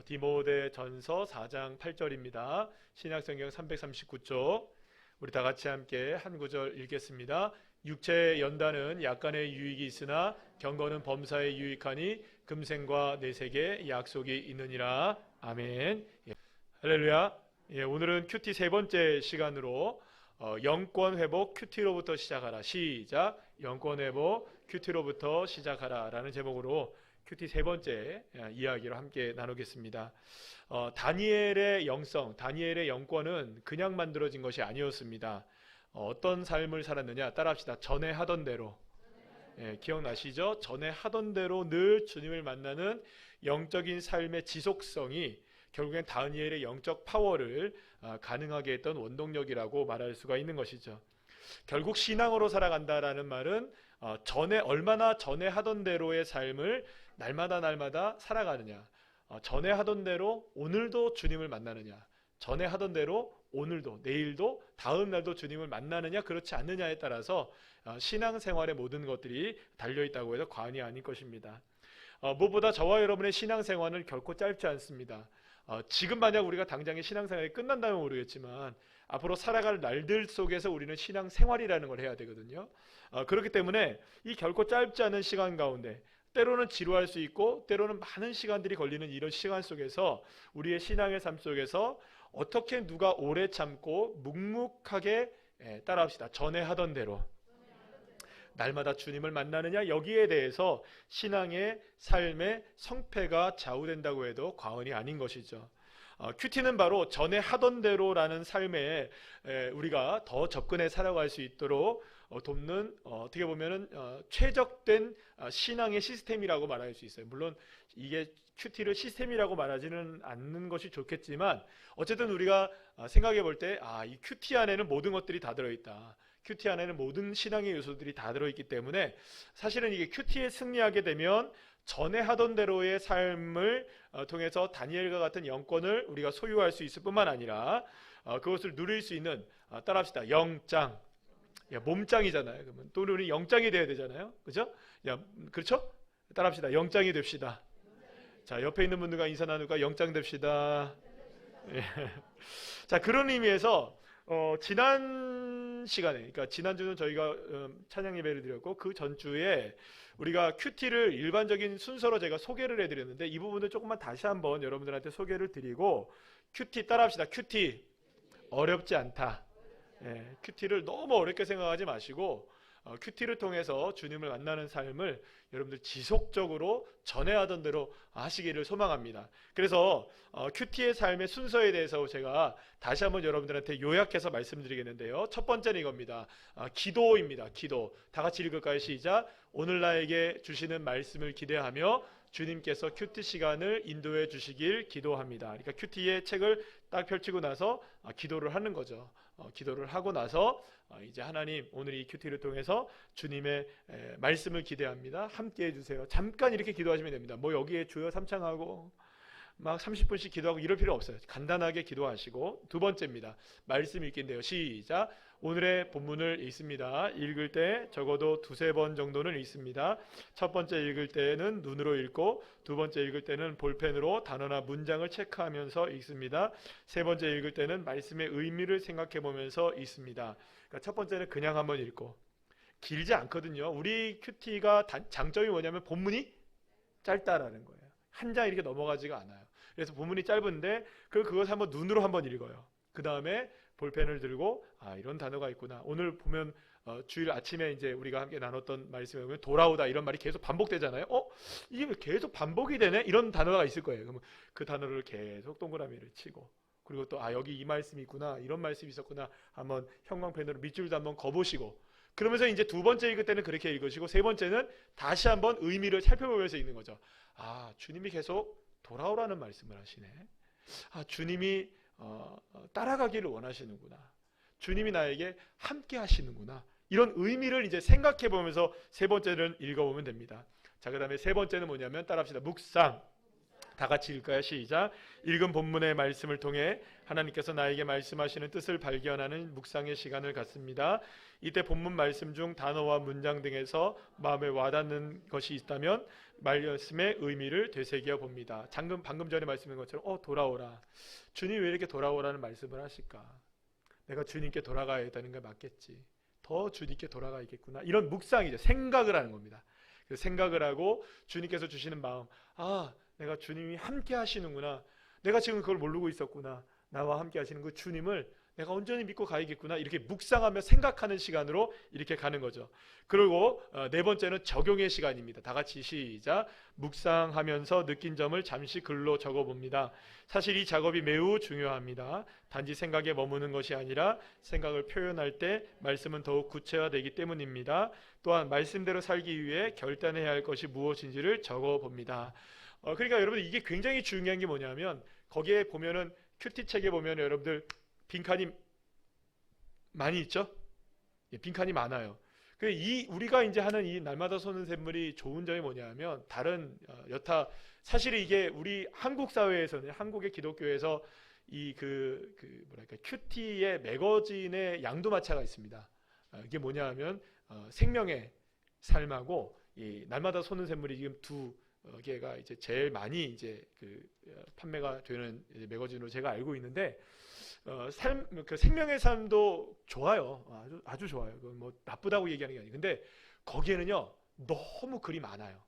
디모데전서 4장 8절입니다. 신약성경 339쪽. 우리 다 같이 함께 한 구절 읽겠습니다. 육체의 연단은 약간의 유익이 있으나 경건은 범사에 유익하니 금생과 내색에 약속이 있느니라. 아멘. 할렐루야. 오늘은 큐티 세 번째 시간으로 영권 회복 큐티로부터 시작하라. 시작. 영권 회복 큐티로부터 시작하라 라는 제목으로 큐티 세 번째 이야기로 함께 나누겠습니다. 다니엘의 영성, 다니엘의 영권은 그냥 만들어진 것이 아니었습니다. 어떤 삶을 살았느냐? 따라합시다. 전에 하던 대로. 기억나시죠? 전에 하던 대로 늘 주님을 만나는 영적인 삶의 지속성이 결국엔 다니엘의 영적 파워를 가능하게 했던 원동력이라고 말할 수가 있는 것이죠. 결국 신앙으로 살아간다라는 말은 얼마나 전에 하던 대로의 삶을 날마다 살아가느냐, 전에 하던 대로 오늘도 주님을 만나느냐, 전에 하던 대로 오늘도 내일도 다음 날도 주님을 만나느냐 그렇지 않느냐에 따라서 신앙생활의 모든 것들이 달려있다고 해서 과언이 아닐 것입니다. 무엇보다 저와 여러분의 신앙생활은 결코 짧지 않습니다. 지금 만약 우리가 당장의 신앙생활이 끝난다면 모르겠지만 앞으로 살아갈 날들 속에서 우리는 신앙생활이라는 걸 해야 되거든요. 그렇기 때문에 이 결코 짧지 않은 시간 가운데 때로는 지루할 수 있고 때로는 많은 시간들이 걸리는 이런 시간 속에서 우리의 신앙의 삶 속에서 어떻게 누가 오래 참고 묵묵하게 따라합시다. 전에 하던 대로 날마다 주님을 만나느냐, 여기에 대해서 신앙의 삶의 성패가 좌우된다고 해도 과언이 아닌 것이죠. 큐티는 바로 전에 하던 대로라는 삶에 우리가 더 접근해 살아갈 수 있도록 돕는 어떻게 보면은 최적된 신앙의 시스템이라고 말할 수 있어요. 물론 이게 큐티를 시스템이라고 말하지는 않는 것이 좋겠지만 어쨌든 우리가 생각해 볼 때 이 큐티 안에는 모든 것들이 다 들어있다. 큐티 안에는 모든 신앙의 요소들이 다 들어있기 때문에 사실은 이게 큐티에 승리하게 되면 전에 하던 대로의 삶을 통해서 다니엘과 같은 영권을 우리가 소유할 수 있을 뿐만 아니라 그것을 누릴 수 있는 따라합시다. 영장. 몸짱이잖아요. 그러면 또 우리 영장이 돼야 되잖아요. 그죠? 그렇죠? 따라합시다. 영장이 됩시다. 자, 옆에 있는 분들과 인사 나누까 영장 됩시다. 자, 그런 의미에서 지난 시간에, 그러니까 지난주는 저희가 찬양 예배를 드렸고 그 전주에 우리가 큐티를 일반적인 순서로 제가 소개를 해드렸는데 이 부분을 조금만 다시 한번 여러분들한테 소개를 드리고 큐티 따라합시다. 큐티 어렵지 않다. 큐티를 너무 어렵게 생각하지 마시고 큐티를 통해서 주님을 만나는 삶을 여러분들 지속적으로 전에 하던 대로 하시기를 소망합니다. 그래서 큐티의 삶의 순서에 대해서 제가 다시 한번 여러분들한테 요약해서 말씀드리겠는데요. 첫 번째는 이겁니다. 기도입니다. 기도. 다 같이 읽을까요? 시작. 오늘 나에게 주시는 말씀을 기대하며 주님께서 큐티 시간을 인도해 주시길 기도합니다. 그러니까 큐티의 책을 딱 펼치고 나서 기도를 하는 거죠. 기도를 하고 나서 이제 하나님 오늘 이 큐티를 통해서 주님의 말씀을 기대합니다. 함께 해주세요. 잠깐 이렇게 기도하시면 됩니다. 뭐 여기에 주여 삼창하고 막 30분씩 기도하고 이럴 필요 없어요. 간단하게 기도하시고 두 번째입니다. 말씀 읽기인데요. 시작. 오늘의 본문을 읽습니다. 읽을 때 적어도 두세 번 정도는 읽습니다. 첫 번째 읽을 때는 눈으로 읽고 두 번째 읽을 때는 볼펜으로 단어나 문장을 체크하면서 읽습니다. 세 번째 읽을 때는 말씀의 의미를 생각해 보면서 읽습니다. 그러니까 첫 번째는 그냥 한번 읽고 길지 않거든요. 우리 큐티가 장점이 뭐냐면 본문이 짧다라는 거예요. 한 장 이렇게 넘어가지가 않아요. 그래서 본문이 짧은데 그것을 한번 눈으로 한번 읽어요. 그 다음에 볼펜을 들고 이런 단어가 있구나. 오늘 보면 주일 아침에 이제 우리가 함께 나눴던 말씀에 보면 돌아오다 이런 말이 계속 반복되잖아요. 이게 왜 계속 반복이 되네? 이런 단어가 있을 거예요. 그러면 그 단어를 계속 동그라미를 치고 그리고 또 여기 이 말씀이 있구나. 이런 말씀이 있었구나. 한번 형광펜으로 밑줄도 한번 거보시고 그러면서 이제 두 번째 읽을 때는 그렇게 읽으시고 세 번째는 다시 한번 의미를 살펴보면서 읽는 거죠. 주님이 계속 돌아오라는 말씀을 하시네. 주님이 따라가기를 원하시는구나. 주님이 나에게 함께 하시는구나. 이런 의미를 이제 생각해 보면서 세 번째는 읽어보면 됩니다. 자, 그 다음에 세 번째는 뭐냐면 따라합시다. 묵상. 다 같이 읽을까요? 시작. 읽은 본문의 말씀을 통해 하나님께서 나에게 말씀하시는 뜻을 발견하는 묵상의 시간을 갖습니다. 이때 본문 말씀 중 단어와 문장 등에서 마음에 와닿는 것이 있다면 말씀의 의미를 되새겨 봅니다. 방금 전에 말씀인 것처럼 돌아오라. 주님 왜 이렇게 돌아오라는 말씀을 하실까? 내가 주님께 돌아가야 되는 게 맞겠지. 더 주님께 돌아가야겠구나. 이런 묵상이죠. 생각을 하는 겁니다. 생각을 하고 주님께서 주시는 마음, 내가 주님이 함께 하시는구나. 내가 지금 그걸 모르고 있었구나. 나와 함께 하시는 그 주님을 내가 온전히 믿고 가야겠구나. 이렇게 묵상하며 생각하는 시간으로 이렇게 가는 거죠. 그리고 네 번째는 적용의 시간입니다. 다 같이 시작. 묵상하면서 느낀 점을 잠시 글로 적어봅니다. 사실 이 작업이 매우 중요합니다. 단지 생각에 머무는 것이 아니라 생각을 표현할 때 말씀은 더욱 구체화되기 때문입니다. 또한 말씀대로 살기 위해 결단해야 할 것이 무엇인지를 적어봅니다. 그러니까 여러분 이게 굉장히 중요한 게 뭐냐면 거기에 보면은 큐티 책에 보면 여러분들 빈칸이 많이 있죠? 빈칸이 많아요. 우리가 이제 하는 이 날마다 쏘는 샘물이 좋은 점이 뭐냐면 다른 여타 사실 이게 우리 한국 사회에서는 한국의 기독교에서 뭐랄까 큐티의 매거진의 양도마차가 있습니다. 이게 뭐냐면 생명의 삶하고 이 날마다 쏘는 샘물이 지금 두 개가 이제 제일 많이 이제 판매가 되는 매거진으로 제가 알고 있는데 생명의 삶도 좋아요. 아주 좋아요. 뭐 나쁘다고 얘기하는 게 아니에요. 근데 거기에는요 너무 글이 많아요.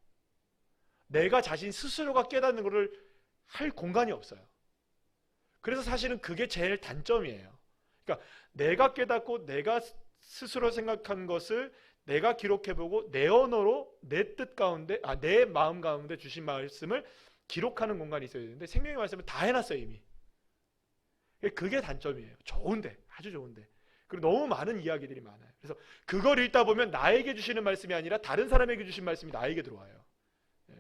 내가 자신 스스로가 깨닫는 것을 할 공간이 없어요. 그래서 사실은 그게 제일 단점이에요. 그러니까 내가 깨닫고 내가 스스로 생각한 것을 내가 기록해보고 내 언어로 내 뜻 가운데 내 마음 가운데 주신 말씀을 기록하는 공간이 있어야 되는데 생명의 말씀을 다 해놨어요 이미. 그게 단점이에요. 좋은데 아주 좋은데 그리고 너무 많은 이야기들이 많아요. 그래서 그걸 읽다 보면 나에게 주시는 말씀이 아니라 다른 사람에게 주신 말씀이 나에게 들어와요.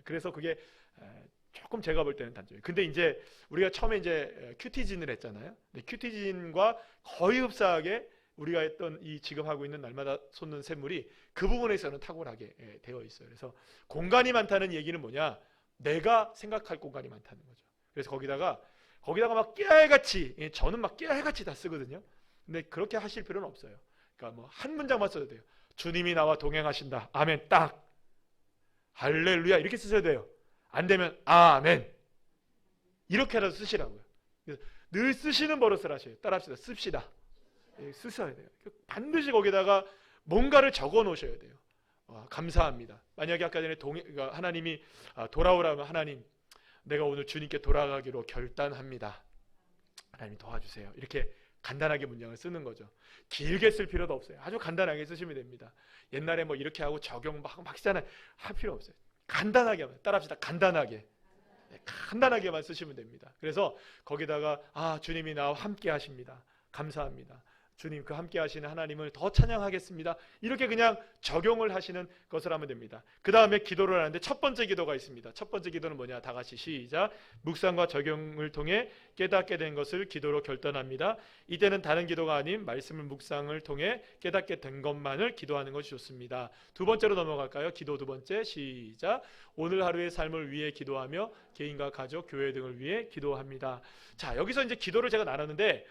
그래서 그게 조금 제가 볼 때는 단점이에요. 근데 이제 우리가 처음에 이제 큐티진을 했잖아요. 근데 큐티진과 거의 흡사하게 우리가 했던 이 지금 하고 있는 날마다 솟는 샘물이 그 부분에서는 탁월하게 되어 있어요. 그래서 공간이 많다는 얘기는 뭐냐? 내가 생각할 공간이 많다는 거죠. 그래서 거기다가 막 깨알같이 저는 막 깨알같이 다 쓰거든요. 근데 그렇게 하실 필요는 없어요. 그러니까 뭐 한 문장만 써도 돼요. 주님이 나와 동행하신다. 아멘. 딱. 할렐루야. 이렇게 쓰셔야 돼요. 안 되면 아멘. 이렇게라도 쓰시라고요. 그래서 늘 쓰시는 버릇을 하셔요. 따라합시다. 씁시다. 쓰셔야 돼요. 반드시 거기다가 뭔가를 적어 놓으셔야 돼요. 감사합니다. 만약에 아까 전에 하나님이 돌아오라면 하나님 내가 오늘 주님께 돌아가기로 결단합니다. 하나님 도와주세요. 이렇게 간단하게 문장을 쓰는 거죠. 길게 쓸 필요도 없어요. 아주 간단하게 쓰시면 됩니다. 옛날에 뭐 이렇게 하고 적용 막 쓰잖아요. 할 필요 없어요. 간단하게만 따라합시다. 간단하게. 간단하게만 쓰시면 됩니다. 그래서 거기다가 주님이 나와 함께 하십니다. 감사합니다. 주님 그 함께 하시는 하나님을 더 찬양하겠습니다. 이렇게 그냥 적용을 하시는 것을 하면 됩니다. 그 다음에 기도를 하는데 첫 번째 기도가 있습니다. 첫 번째 기도는 뭐냐? 다 같이 시작. 묵상과 적용을 통해 깨닫게 된 것을 기도로 결단합니다. 이때는 다른 기도가 아닌 말씀을 묵상을 통해 깨닫게 된 것만을 기도하는 것이 좋습니다. 두 번째로 넘어갈까요? 기도 두 번째 시작. 오늘 하루의 삶을 위해 기도하며 개인과 가족, 교회 등을 위해 기도합니다. 자, 여기서 이제 기도를 제가 나눴는데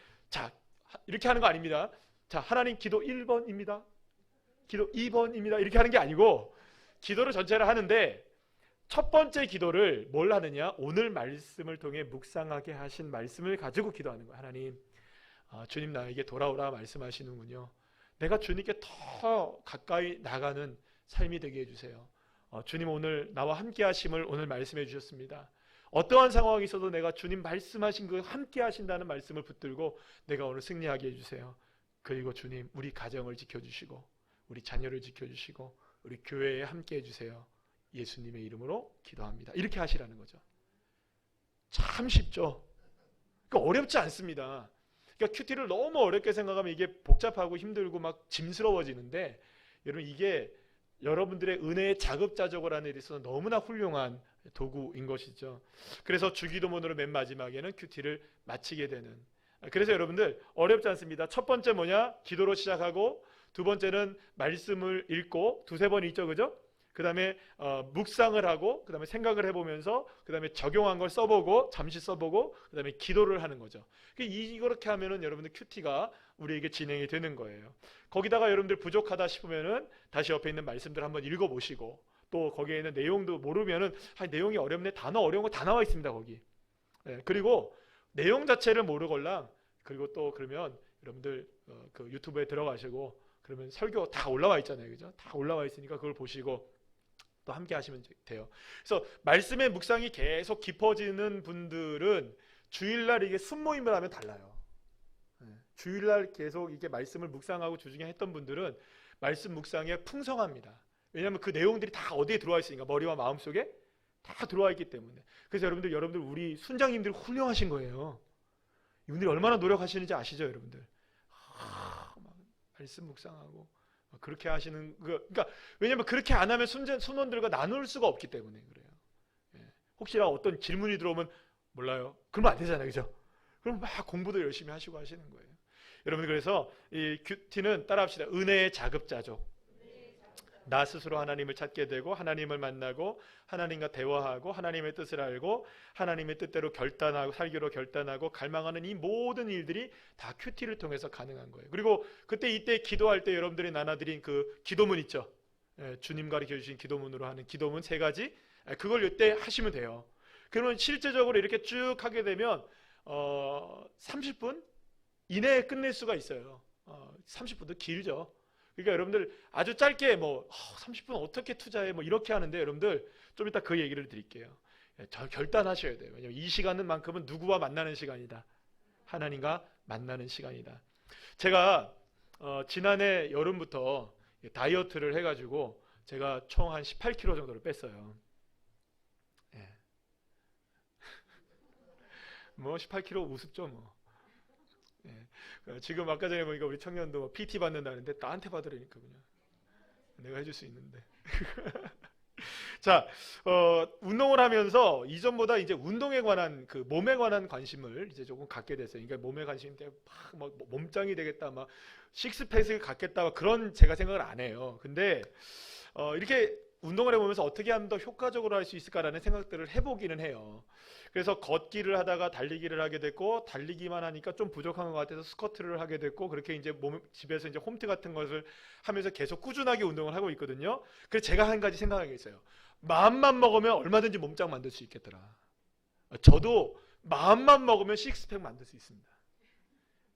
이렇게 하는 거 아닙니다. 자, 하나님 기도 1번입니다. 기도 2번입니다. 이렇게 하는 게 아니고 기도를 전체를 하는데 첫 번째 기도를 뭘 하느냐? 오늘 말씀을 통해 묵상하게 하신 말씀을 가지고 기도하는 거예요. 하나님, 주님 나에게 돌아오라 말씀하시는군요. 내가 주님께 더 가까이 나가는 삶이 되게 해주세요. 주님 오늘 나와 함께 하심을 오늘 말씀해 주셨습니다. 어떠한 상황이 있어도 내가 주님 말씀하신 그 함께 하신다는 말씀을 붙들고 내가 오늘 승리하게 해주세요. 그리고 주님 우리 가정을 지켜주시고 우리 자녀를 지켜주시고 우리 교회에 함께 해주세요. 예수님의 이름으로 기도합니다. 이렇게 하시라는 거죠. 참 쉽죠. 그러니까 어렵지 않습니다. 그러니까 큐티를 너무 어렵게 생각하면 이게 복잡하고 힘들고 막 짐스러워지는데 여러분 이게 여러분들의 은혜의 자급자족을 하는 데 있어서 너무나 훌륭한 도구인 것이죠. 그래서 주기도문으로 맨 마지막에는 큐티를 마치게 되는. 그래서 여러분들 어렵지 않습니다. 첫 번째 뭐냐? 기도로 시작하고 두 번째는 말씀을 읽고 두세 번 읽죠. 그죠? 그 다음에 묵상을 하고, 그 다음에 생각을 해보면서, 그 다음에 적용한 걸 써보고, 잠시 써보고, 그 다음에 기도를 하는 거죠. 이렇게 하면은 여러분들 큐티가 우리에게 진행이 되는 거예요. 거기다가 여러분들 부족하다 싶으면은 다시 옆에 있는 말씀들 한번 읽어보시고, 또 거기에 있는 내용도 모르면은 내용이 어렵네, 단어 어려운 거 다 나와 있습니다 거기. 네, 그리고 내용 자체를 모르걸랑, 그리고 또 그러면 여러분들 그 유튜브에 들어가시고 그러면 설교 다 올라와 있잖아요, 그죠? 다 올라와 있으니까 그걸 보시고 또 함께 하시면 돼요. 그래서 말씀의 묵상이 계속 깊어지는 분들은 주일날 이게 순모임을 하면 달라요. 네, 주일날 계속 이게 말씀을 묵상하고 주중에 했던 분들은 말씀 묵상에 풍성합니다. 왜냐하면 그 내용들이 다 어디에 들어와 있으니까, 머리와 마음 속에 다 들어와 있기 때문에. 그래서 여러분들 우리 순장님들 훌륭하신 거예요. 이분들이 얼마나 노력하시는지 아시죠, 여러분들? 막 말씀 묵상하고 그렇게 하시는 그러니까 왜냐하면 그렇게 안 하면 순원들과 나눌 수가 없기 때문에 그래요. 예. 혹시나 어떤 질문이 들어오면 몰라요. 그러면 안 되잖아요, 그죠? 그럼 막 공부도 열심히 하시고 하시는 거예요. 여러분, 그래서 이 큐티는 따라합시다. 은혜의 자급자족. 나 스스로 하나님을 찾게 되고, 하나님을 만나고, 하나님과 대화하고, 하나님의 뜻을 알고, 하나님의 뜻대로 결단하고, 살기로 결단하고 갈망하는 이 모든 일들이 다 큐티를 통해서 가능한 거예요. 그리고 이때 기도할 때 여러분들이 나눠드린 그 기도문 있죠. 주님 가르쳐 주신 기도문으로 하는 기도문 3가지, 그걸 이때 하시면 돼요. 그러면 실제적으로 이렇게 쭉 하게 되면 30분 이내에 끝낼 수가 있어요. 30분도 길죠. 그러니까 여러분들 아주 짧게 30분 어떻게 투자해 이렇게 하는데, 여러분들 좀 이따 그 얘기를 드릴게요. 결단하셔야 돼요. 왜냐하면 이 시간만큼은 누구와 만나는 시간이다. 하나님과 만나는 시간이다. 제가 지난해 여름부터 다이어트를 해가지고 제가 총 한 18kg 정도를 뺐어요. 예. 18kg 우습죠 뭐. 예. 지금 아까 전에 보니까 우리 청년도 PT 받는다는데 나한테 받으라니까, 그냥 내가 해줄 수 있는데. 자, 운동을 하면서 이전보다 이제 운동에 관한 그 몸에 관한 관심을 이제 조금 갖게 됐어요. 그러니까 몸에 관심이 막 몸짱이 되겠다, 막 식스팩을 갖겠다, 그런 제가 생각을 안 해요. 근데 이렇게 운동을 해보면서 어떻게 하면 더 효과적으로 할 수 있을까라는 생각들을 해보기는 해요. 그래서 걷기를 하다가 달리기를 하게 됐고, 달리기만 하니까 좀 부족한 것 같아서 스쿼트를 하게 됐고, 그렇게 이제 집에서 이제 홈트 같은 것을 하면서 계속 꾸준하게 운동을 하고 있거든요. 그래서 제가 한 가지 생각한 게 있어요. 마음만 먹으면 얼마든지 몸짱 만들 수 있겠더라. 저도 마음만 먹으면 식스팩 만들 수 있습니다.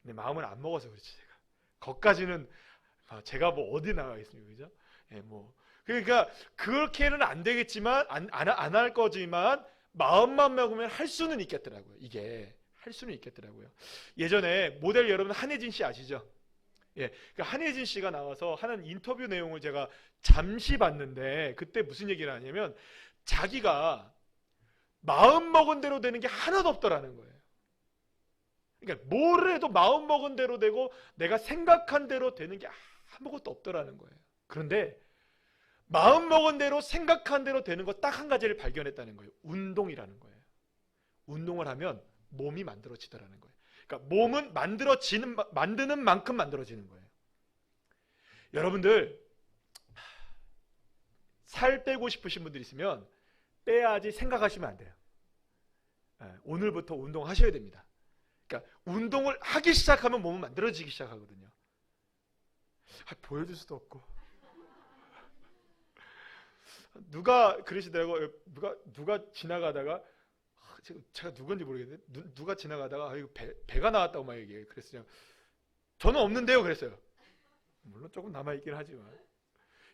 근데 마음을 안 먹어서 그렇지, 제가. 거기까지는 제가 어디 나가겠습니까, 그죠? 예, 그러니까 그렇게는 안 되겠지만, 안 할 거지만 마음만 먹으면 할 수는 있겠더라고요. 이게 할 수는 있겠더라고요. 예전에 모델 여러분 한혜진 씨 아시죠? 예, 그러니까 한혜진 씨가 나와서 하는 인터뷰 내용을 제가 잠시 봤는데, 그때 무슨 얘기를 하냐면 자기가 마음 먹은 대로 되는 게 하나도 없더라는 거예요. 그러니까 뭘 해도 마음 먹은 대로 되고 내가 생각한 대로 되는 게 아무것도 없더라는 거예요. 그런데 마음 먹은 대로 생각한 대로 되는 거 딱 한 가지를 발견했다는 거예요. 운동이라는 거예요. 운동을 하면 몸이 만들어지더라는 거예요. 그러니까 몸은 만드는 만큼 만들어지는 거예요. 여러분들 살 빼고 싶으신 분들 있으면 빼야지 생각하시면 안 돼요. 오늘부터 운동하셔야 됩니다. 그러니까 운동을 하기 시작하면 몸은 만들어지기 시작하거든요. 보여줄 수도 없고. 누가 그러시더라고요. 누가 지나가다가 제가 누군지 모르겠는데 누가 지나가다가 이거 배가 나왔다고 막 얘기해요. 그랬어요. 저는 없는데요, 그랬어요. 물론 조금 남아있긴 하지만.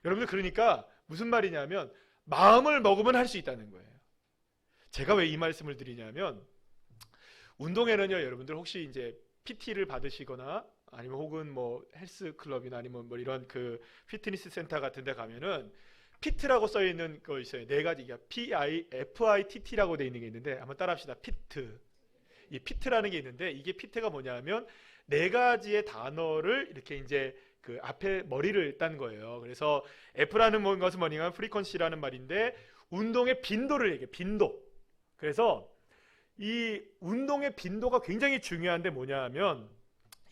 여러분들, 그러니까 무슨 말이냐면 마음을 먹으면 할 수 있다는 거예요. 제가 왜 이 말씀을 드리냐면, 운동에는요, 여러분들 혹시 이제 PT를 받으시거나 아니면 혹은 헬스 클럽이나 아니면 이런 그 피트니스 센터 같은 데 가면은 피트라고 써 있는 거 있어요. 4가지. FITT라고 돼 있는 게 있는데 한번 따라합시다. 피트. 이 피트라는 게 있는데, 이게 피트가 뭐냐면 4가지의 단어를 이렇게 이제 그 앞에 머리를 딴 거예요. 그래서 F라는 것은 뭐냐면 프리퀀시라는 말인데, 운동의 빈도를 얘기해요. 빈도. 그래서 이 운동의 빈도가 굉장히 중요한데 뭐냐 하면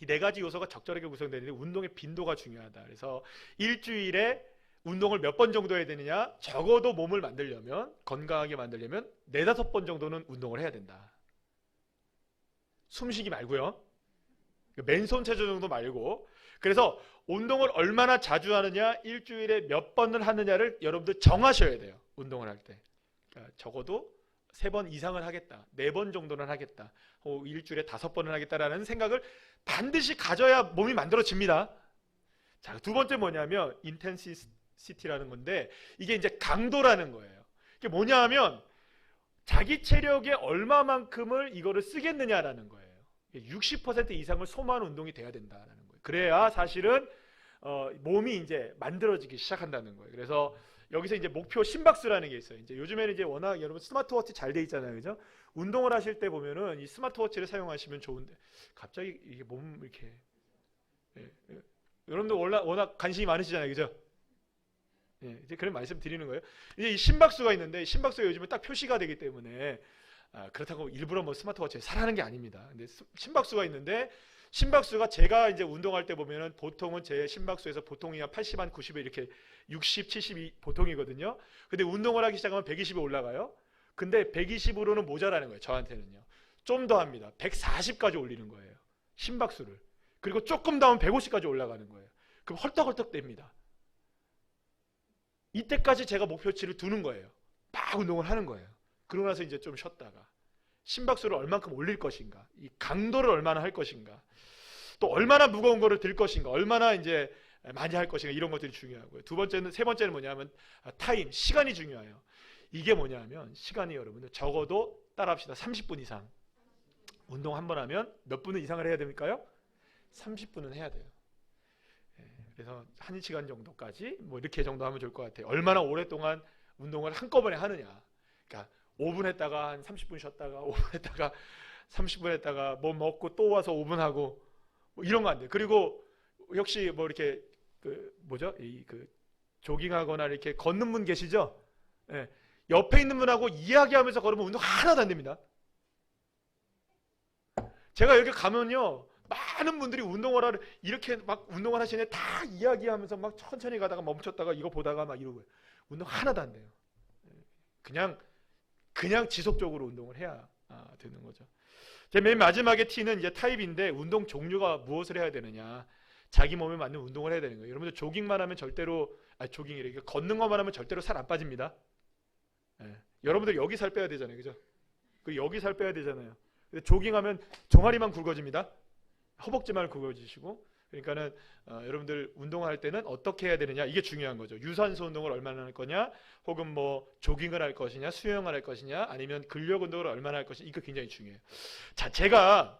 이 4가지 요소가 적절하게 구성되어 있는데 운동의 빈도가 중요하다. 그래서 일주일에 운동을 몇 번 정도 해야 되느냐? 적어도 몸을 만들려면, 건강하게 만들려면 4, 5번 정도는 운동을 해야 된다. 숨쉬기 말고요. 맨손 체조 정도 말고. 그래서 운동을 얼마나 자주 하느냐, 일주일에 몇 번을 하느냐를 여러분들 정하셔야 돼요. 운동을 할 때. 그러니까 적어도 3번 이상을 하겠다. 4번 정도는 하겠다. 일주일에 5번을 하겠다라는 생각을 반드시 가져야 몸이 만들어집니다. 자, 두 번째 뭐냐면 인텐시티라는 건데, 이게 이제 강도라는 거예요. 이게 뭐냐 하면 자기 체력의 얼마만큼을 이거를 쓰겠느냐라는 거예요. 60% 이상을 소모하는 운동이 돼야 된다라는 거예요. 그래야 사실은 몸이 이제 만들어지기 시작한다는 거예요. 그래서 여기서 이제 목표 심박수라는 게 있어요. 이제 요즘에는 이제 워낙 여러분 스마트워치 잘 돼 있잖아요, 그죠? 운동을 하실 때 보면은 이 스마트워치를 사용하시면 좋은데 갑자기 이게 몸 이렇게 여러분들 워낙 관심이 많으시잖아요, 그죠? 이제 그런 말씀 드리는 거예요. 이제 이 심박수가 있는데 심박수가 요즘에 딱 표시가 되기 때문에 그렇다고 일부러 뭐 스마트워치에 사라는 게 아닙니다. 근데 심박수가 있는데 심박수가 제가 이제 운동할 때 보면은 보통은 제 심박수에서 보통이 한 80, 한 90에 이렇게 60, 70이 보통이거든요. 근데 운동을 하기 시작하면 120에 올라가요. 근데 120으로는 모자라는 거예요. 저한테는요. 좀 더 합니다. 140까지 올리는 거예요. 심박수를. 그리고 조금 더 하면 150까지 올라가는 거예요. 그럼 헐떡헐떡 됩니다. 이때까지 제가 목표치를 두는 거예요. 막 운동을 하는 거예요. 그러고 나서 이제 좀 쉬었다가 심박수를 얼만큼 올릴 것인가, 이 강도를 얼마나 할 것인가, 또 얼마나 무거운 거를 들 것인가, 얼마나 이제 많이 할 것인가, 이런 것들이 중요하고요. 세 번째는 뭐냐면 타임, 시간이 중요해요. 이게 뭐냐면 시간이 여러분들 적어도 따라합시다. 30분 이상. 운동 한 번 하면 몇 분 이상을 해야 됩니까요? 30분은 해야 돼요. 그래서 1시간 정도까지 뭐 이렇게 정도 하면 좋을 것 같아요. 얼마나 오랫동안 운동을 한꺼번에 하느냐. 그러니까 5분 했다가 한 30분 쉬었다가 5분 했다가 30분 했다가 뭐 먹고 또 와서 5분 하고 뭐 이런 거 안 돼요. 그리고 역시 뭐 이렇게 조깅하거나 이렇게 걷는 분 계시죠? 옆에 있는 분하고 이야기하면서 걸으면 운동 하나도 안 됩니다. 제가 여기 가면요, 많은 분들이 운동을 이렇게 막 운동을 하시는데 다 이야기하면서 막 천천히 가다가 멈췄다가 이거 보다가 막 이러고요. 운동 하나도 안 돼요. 그냥 지속적으로 운동을 해야 되는 거죠. 제 맨 마지막에 T는 이제 타입인데, 운동 종류가 무엇을 해야 되느냐, 자기 몸에 맞는 운동을 해야 되는 거예요. 여러분들 조깅만 하면 절대로, 조깅이래, 걷는 것만 하면 절대로 살 안 빠집니다. 여러분들 여기 살 빼야 되잖아요, 그죠? 여기 살 빼야 되잖아요. 근데 조깅하면 종아리만 굵어집니다. 허벅지만 굵어지시고. 그러니까는 여러분들 운동할 때는 어떻게 해야 되느냐, 이게 중요한 거죠. 유산소 운동을 얼마나 할 거냐, 혹은 뭐 조깅을 할 것이냐, 수영을 할 것이냐, 아니면 근력 운동을 얼마나 할 것이냐, 이거 굉장히 중요해요. 자, 제가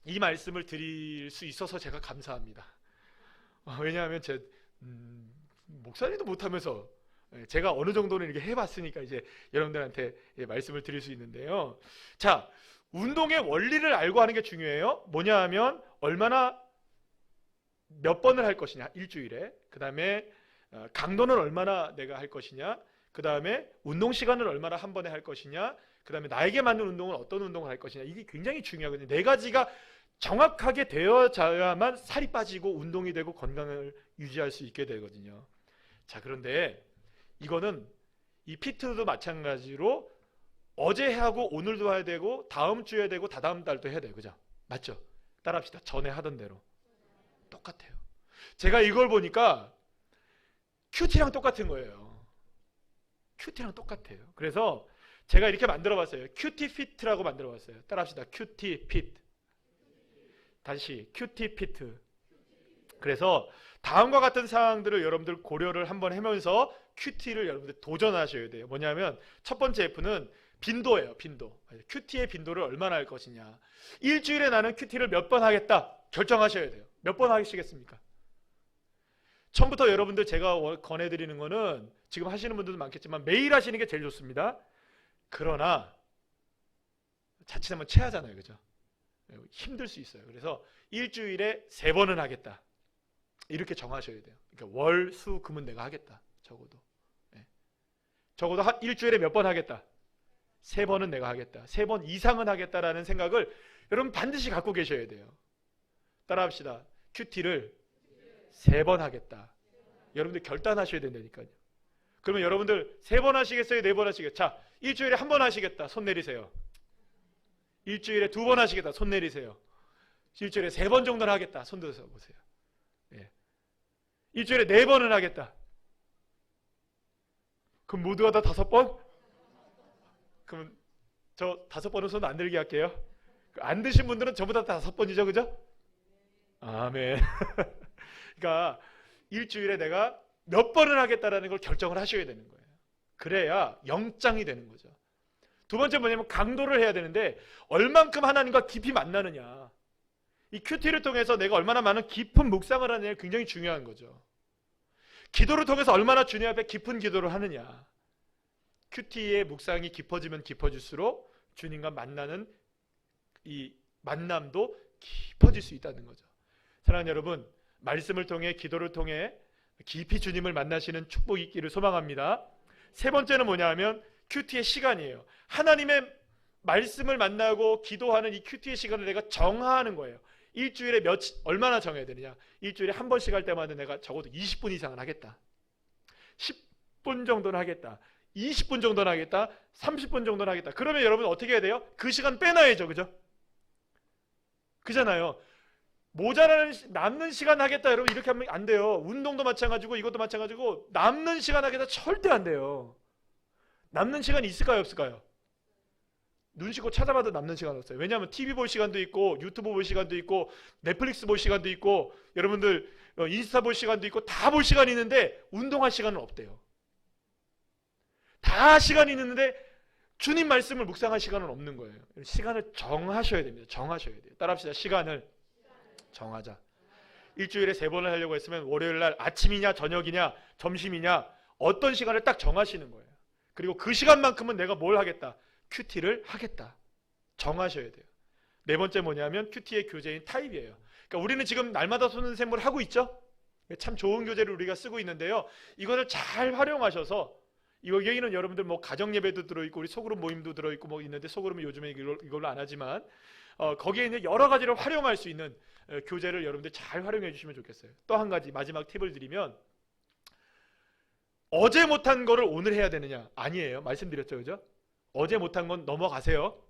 이 말씀을 드릴 수 있어서 제가 감사합니다. 왜냐하면 제 목사님도 못하면서 제가 어느 정도는 이렇게 해봤으니까 이제 여러분들한테 말씀을 드릴 수 있는데요. 자, 운동의 원리를 알고 하는 게 중요해요. 뭐냐 하면 얼마나 몇 번을 할 것이냐, 일주일에. 그 다음에 강도는 얼마나 내가 할 것이냐, 그 다음에 운동 시간을 얼마나 한 번에 할 것이냐, 그 다음에 나에게 맞는 운동은 어떤 운동을 할 것이냐, 이게 굉장히 중요하거든요. 4가지가 정확하게 되어져야만 살이 빠지고 운동이 되고 건강을 유지할 수 있게 되거든요. 자, 그런데 이거는 이 피트도 마찬가지로 어제 하고 오늘도 해야 되고 다음 주에 해야 되고 다다음 달도 해야 돼요. 그죠? 맞죠? 따라합시다. 전에 하던 대로. 똑같아요. 제가 이걸 보니까 큐티랑 똑같은 거예요. 큐티랑 똑같아요. 그래서 제가 이렇게 만들어 봤어요. 큐티 피트라고 만들어 봤어요. 따라합시다. 큐티 피트. 다시 큐티 피트. 그래서 다음과 같은 사항들을 여러분들 고려를 한번 하면서 큐티를 여러분들 도전하셔야 돼요. 뭐냐면 첫 번째 F는 빈도예요. 빈도. 큐티의 빈도를 얼마나 할 것이냐. 일주일에 나는 큐티를 몇 번 하겠다. 결정하셔야 돼요. 몇 번 하시겠습니까? 처음부터 여러분들 제가 권해드리는 거는 지금 하시는 분들도 많겠지만 매일 하시는 게 제일 좋습니다. 그러나 자칫하면 체하잖아요. 그죠? 힘들 수 있어요. 그래서 일주일에 3번은 하겠다. 이렇게 정하셔야 돼요. 그러니까 월, 수, 금은 내가 하겠다. 적어도. 적어도 일주일에 몇 번 하겠다. 3번은 내가 하겠다. 3번 이상은 하겠다라는 생각을 여러분 반드시 갖고 계셔야 돼요. 따라합시다. 큐티를 3번 하겠다. 여러분들 결단하셔야 된다니까요. 그러면 여러분들 3번 하시겠어요? 4번 하시겠어요? 자, 일주일에 1번 하시겠다. 손 내리세요. 일주일에 2번 하시겠다. 손 내리세요. 일주일에 3번 정도는 하겠다. 손 들어서 보세요. 예. 일주일에 4번은 하겠다. 그럼 모두가 다 5번? 그럼 저 5번은 손 안 들게 할게요. 안 드신 분들은 전부 다 5번이죠, 그죠? 아멘. 그러니까 일주일에 내가 몇 번을 하겠다라는 걸 결정을 하셔야 되는 거예요. 그래야 영장이 되는 거죠. 두 번째 뭐냐면 강도를 해야 되는데 얼만큼 하나님과 깊이 만나느냐. 이 큐티를 통해서 내가 얼마나 많은 깊은 묵상을 하느냐 굉장히 중요한 거죠. 기도를 통해서 얼마나 주님 앞에 깊은 기도를 하느냐. 큐티의 묵상이 깊어지면 깊어질수록 주님과 만나는 이 만남도 깊어질 수 있다는 거죠. 사랑하는 여러분, 말씀을 통해 기도를 통해 깊이 주님을 만나시는 축복이 있기를 소망합니다. 세 번째는 뭐냐 하면 큐티의 시간이에요. 하나님의 말씀을 만나고 기도하는 이 큐티의 시간을 내가 정하는 거예요. 일주일에 얼마나 정해야 되느냐. 일주일에 한 번씩 할 때마다 내가 적어도 20분 이상은 하겠다. 10분 정도는 하겠다. 20분 정도는 하겠다. 30분 정도는 하겠다. 그러면 여러분 어떻게 해야 돼요? 그 시간 빼놔야죠. 그죠? 그잖아요. 모자라는 남는 시간 하겠다. 여러분 이렇게 하면 안 돼요. 운동도 마찬가지고 이것도 마찬가지고 남는 시간 하겠다. 절대 안 돼요. 남는 시간이 있을까요? 없을까요? 눈 씻고 찾아봐도 남는 시간 없어요. 왜냐하면 TV 볼 시간도 있고 유튜브 볼 시간도 있고 넷플릭스 볼 시간도 있고 여러분들 인스타 볼 시간도 있고 다 볼 시간이 있는데 운동할 시간은 없대요. 다 시간이 있는데 주님 말씀을 묵상할 시간은 없는 거예요. 시간을 정하셔야 됩니다. 정하셔야 돼요. 따라합시다. 시간을 정하자. 일주일에 3번을 하려고 했으면 월요일 날 아침이냐 저녁이냐 점심이냐 어떤 시간을 딱 정하시는 거예요. 그리고 그 시간만큼은 내가 뭘 하겠다. 큐티를 하겠다. 정하셔야 돼요. 네 번째 뭐냐면 큐티의 교재인 타입이에요. 그러니까 우리는 지금 날마다 쏘는 샘물을 하고 있죠. 참 좋은 교재를 우리가 쓰고 있는데요. 이것을 잘 활용하셔서 여기는 여러분들 뭐 가정 예배도 들어있고 우리 소그룹 모임도 들어있고 뭐 있는데 소그룹은 요즘에 이걸로 안 하지만 거기에 있는 여러 가지를 활용할 수 있는 교재를 여러분들 잘 활용해 주시면 좋겠어요. 또 한 가지 마지막 팁을 드리면 어제 못한 거를 오늘 해야 되느냐? 아니에요. 말씀드렸죠, 그죠? 어제 못한 건 넘어가세요.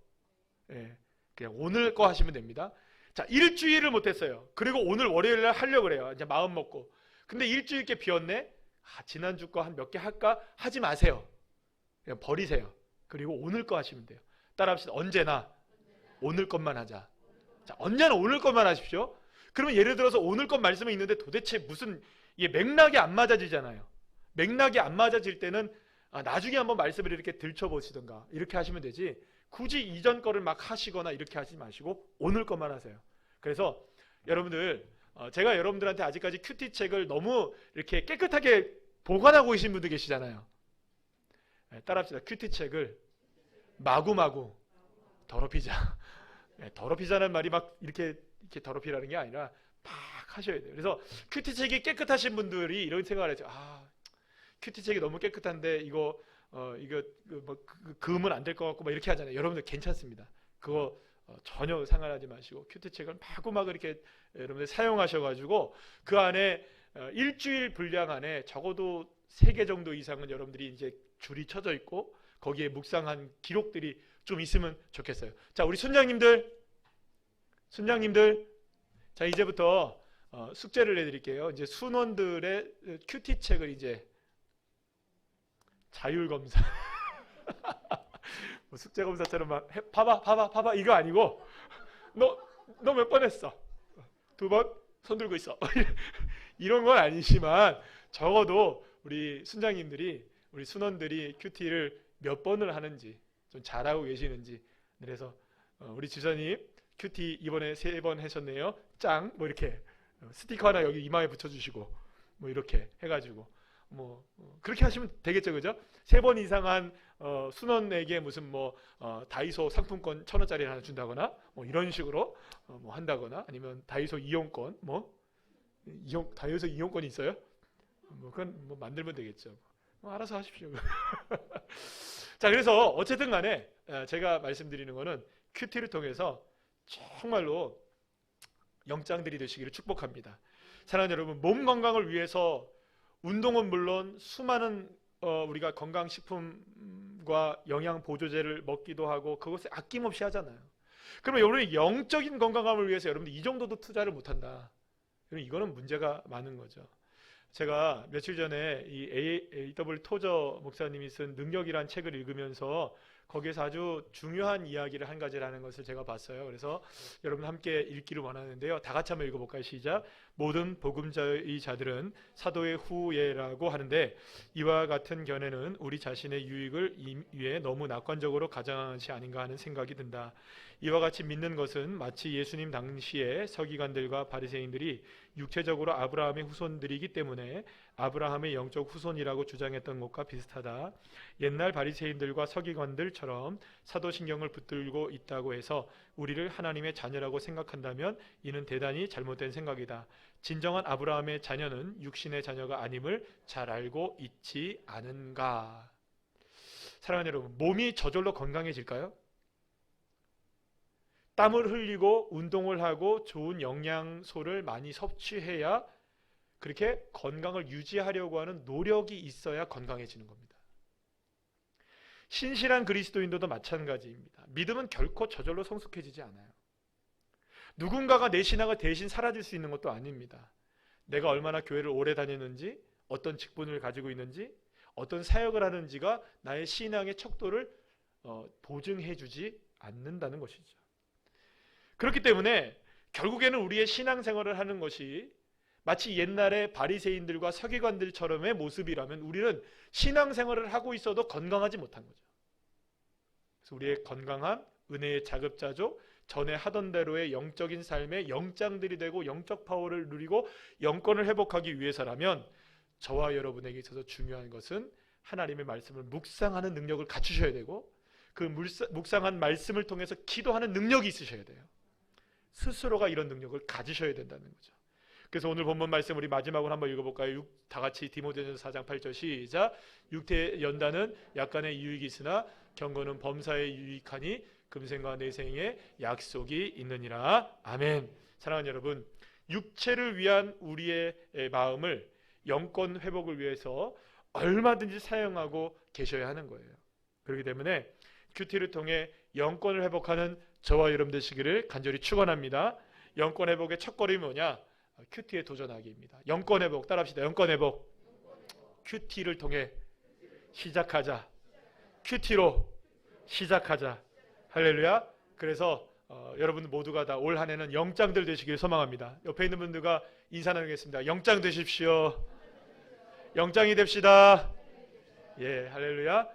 예, 그냥 오늘 거 하시면 됩니다. 자, 일주일을 못했어요. 그리고 오늘 월요일 날 하려고 그래요. 이제 마음 먹고. 근데 일주일께 비었네. 지난주 거 한 몇 개 할까? 하지 마세요. 그냥 버리세요. 그리고 오늘 거 하시면 돼요. 따라합시다. 언제나 오늘 것만 하자. 자, 언제나 오늘 것만 하십시오. 그러면 예를 들어서 오늘 것 말씀이 있는데 도대체 무슨 이게 맥락이 안 맞아지잖아요. 맥락이 안 맞아질 때는 나중에 한번 말씀을 이렇게 들춰보시던가 이렇게 하시면 되지 굳이 이전 거를 막 하시거나 이렇게 하지 마시고 오늘 것만 하세요. 그래서 여러분들 제가 여러분들한테 아직까지 큐티 책을 너무 이렇게 깨끗하게 보관하고 계신 분들 계시잖아요. 따라합시다. 큐티 책을 마구마구 더럽히자. 더럽히자는 말이 막 이렇게 더럽히라는 게 아니라 막 하셔야 돼요. 그래서 큐티 책이 깨끗하신 분들이 이런 생각을 하죠. 큐티 책이 너무 깨끗한데 이거 뭐 그으면 안 될 것 같고 막 이렇게 하잖아요. 여러분들 괜찮습니다. 그거 전혀 상관하지 마시고 큐티 책을 마구마구 이렇게 여러분들 사용하셔가지고 그 안에 일주일 분량 안에 적어도 3개 정도 이상은 여러분들이 이제 줄이 쳐져 있고 거기에 묵상한 기록들이 좀 있으면 좋겠어요. 자, 우리 순장님들, 자 이제부터 숙제를 내드릴게요. 이제 순원들의 큐티 책을 이제 자율검사 뭐 숙제검사처럼 막 봐봐 이거 아니고 너 몇 번 했어? 2번? 손 들고 있어. 이런 건 아니지만 적어도 우리 순장님들이 우리 순원들이 큐티를 몇 번을 하는지 좀 잘하고 계시는지. 그래서 우리 지사님 큐티 이번에 3번 하셨네요. 짱! 뭐 이렇게 스티커 하나 여기 이마에 붙여주시고 뭐 이렇게 해가지고 뭐 그렇게 하시면 되겠죠, 그죠? 3번 이상한 순원에게 무슨 뭐 다이소 상품권 1,000원짜리 하나 준다거나 뭐 이런 식으로 뭐 한다거나 아니면 다이소 이용권 다이소 이용권이 있어요? 뭐 그건 뭐 만들면 되겠죠. 뭐 알아서 하십시오. 자, 그래서 어쨌든 간에 제가 말씀드리는 거는 큐티를 통해서 정말로 영장들이 되시기를 축복합니다. 사랑하는 여러분, 몸 건강을 위해서 운동은 물론 수많은 우리가 건강식품과 영양보조제를 먹기도 하고 그것을 아낌없이 하잖아요. 그러면 여러분이 영적인 건강함을 위해서 여러분들 이 정도도 투자를 못한다. 이거는 문제가 많은 거죠. 제가 며칠 전에 이 A.W. 토저 목사님이 쓴 능력이란 책을 읽으면서 거기에서 아주 중요한 이야기를 한 가지를 하는 것을 제가 봤어요. 그래서 여러분 함께 읽기를 원하는데요. 다 같이 한번 읽어볼까요? 시작. 모든 복음자의 자들은 사도의 후예라고 하는데 이와 같은 견해는 우리 자신의 유익을 위해 너무 낙관적으로 가장한 것이 아닌가 하는 생각이 든다. 이와 같이 믿는 것은 마치 예수님 당시에 서기관들과 바리새인들이 육체적으로 아브라함의 후손들이기 때문에 아브라함의 영적 후손이라고 주장했던 것과 비슷하다. 옛날 바리새인들과 서기관들처럼 사도신경을 붙들고 있다고 해서 우리를 하나님의 자녀라고 생각한다면 이는 대단히 잘못된 생각이다. 진정한 아브라함의 자녀는 육신의 자녀가 아님을 잘 알고 있지 않은가. 사랑하는 여러분, 몸이 저절로 건강해질까요? 땀을 흘리고 운동을 하고 좋은 영양소를 많이 섭취해야 그렇게 건강을 유지하려고 하는 노력이 있어야 건강해지는 겁니다. 신실한 그리스도인들도 마찬가지입니다. 믿음은 결코 저절로 성숙해지지 않아요. 누군가가 내 신앙을 대신 살아줄 수 있는 것도 아닙니다. 내가 얼마나 교회를 오래 다녔는지, 어떤 직분을 가지고 있는지, 어떤 사역을 하는지가 나의 신앙의 척도를 보증해주지 않는다는 것이죠. 그렇기 때문에 결국에는 우리의 신앙생활을 하는 것이 마치 옛날의 바리새인들과 서기관들처럼의 모습이라면 우리는 신앙생활을 하고 있어도 건강하지 못한 거죠. 그래서 우리의 건강함, 은혜의 자급자족, 전에 하던 대로의 영적인 삶의 영장들이 되고 영적 파워를 누리고 영권을 회복하기 위해서라면 저와 여러분에게 있어서 중요한 것은 하나님의 말씀을 묵상하는 능력을 갖추셔야 되고 그 묵상한 말씀을 통해서 기도하는 능력이 있으셔야 돼요. 스스로가 이런 능력을 가지셔야 된다는 거죠. 그래서 오늘 본문 말씀 우리 마지막으로 한번 읽어볼까요? 다 같이 디모데전서 4장 8절 시작. 육태 연단은 약간의 유익이 있으나 경건은 범사에 유익하니 금생과 내생에 약속이 있느니라. 아멘. 사랑하는 여러분, 육체를 위한 우리의 마음을 영권 회복을 위해서 얼마든지 사용하고 계셔야 하는 거예요. 그렇기 때문에 큐티를 통해 영권을 회복하는 저와 여러분 되시기를 간절히 축원합니다. 영권 회복의 첫걸음이 뭐냐? 큐티에 도전하기입니다. 영권 회복 따라합시다. 영권 회복. 큐티를 통해 시작하자. 큐티로 시작하자. 할렐루야. 그래서 여러분 모두가 다 올 한 해는 영장들 되시길 소망합니다. 옆에 있는 분들과 인사 나누겠습니다. 영장 되십시오. 영장이 됩시다. 예, 할렐루야.